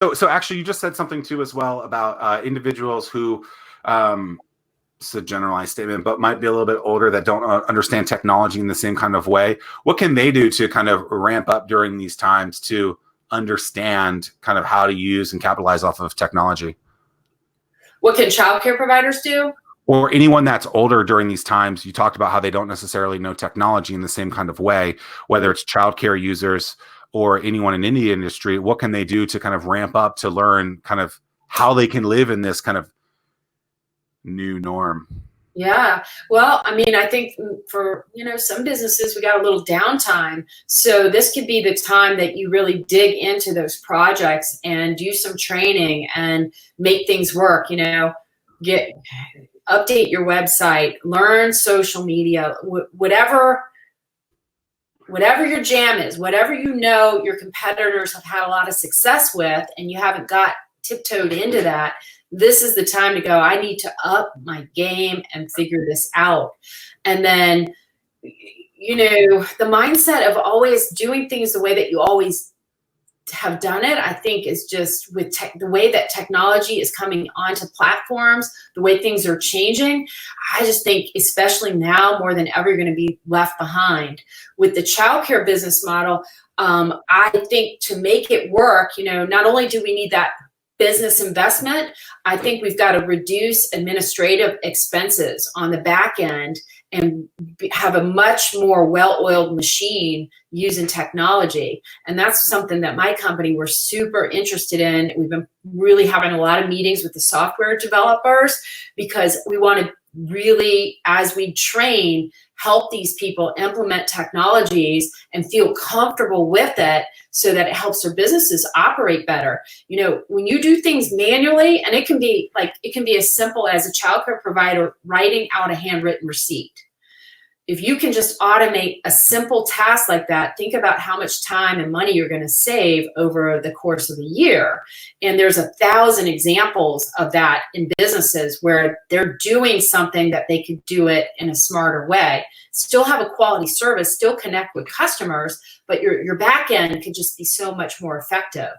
So actually, you just said something too as well about individuals who, it's a generalized statement, but might be a little bit older that don't understand technology in the same kind of way. What can they do to kind of ramp up during these times to understand kind of how to use and capitalize off of technology? What can childcare providers do? Or anyone that's older during these times? You talked about how they don't necessarily know technology in the same kind of way, whether it's childcare users or anyone in any industry. What can they do to kind of ramp up to learn kind of how they can live in this kind of new norm? Yeah. Well, I mean, I think for, some businesses, we got a little downtime. So this could be the time that you really dig into those projects and do some training and make things work, update your website, learn social media, whatever your jam is, whatever your competitors have had a lot of success with and you haven't got tiptoed into that, this is the time to go, I need to up my game and figure this out. And then, the mindset of always doing things the way that you always have done it, I think is just with the way that technology is coming onto platforms, the way things are changing. I just think, especially now more than ever, you're going to be left behind. With the childcare business model, I think to make it work, not only do we need that business investment, I think we've got to reduce administrative expenses on the back end and have a much more well-oiled machine using technology. And that's something that my company, we're super interested in. We've been really having a lot of meetings with the software developers because we want to really, as we train, help these people implement technologies and feel comfortable with it so that it helps their businesses operate better. When you do things manually, and it can be as simple as a childcare provider writing out a handwritten receipt. If you can just automate a simple task like that, think about how much time and money you're going to save over the course of a year. And there's 1,000 examples of that in businesses where they're doing something that they could do it in a smarter way. Still have a quality service, still connect with customers, but your back end could just be so much more effective.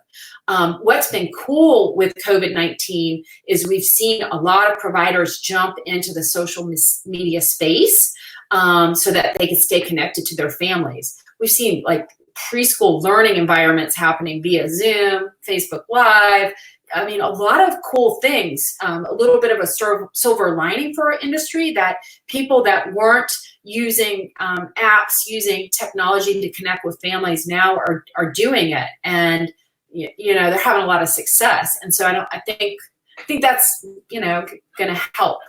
What's been cool with COVID-19 is we've seen a lot of providers jump into the social media space so that they can stay connected to their families. We've seen like preschool learning environments happening via Zoom, Facebook Live. I mean, a lot of cool things, a little bit of a silver lining for our industry, that people that weren't using apps, using technology to connect with families now are doing it. And, they're having a lot of success. And so I think that's, going to help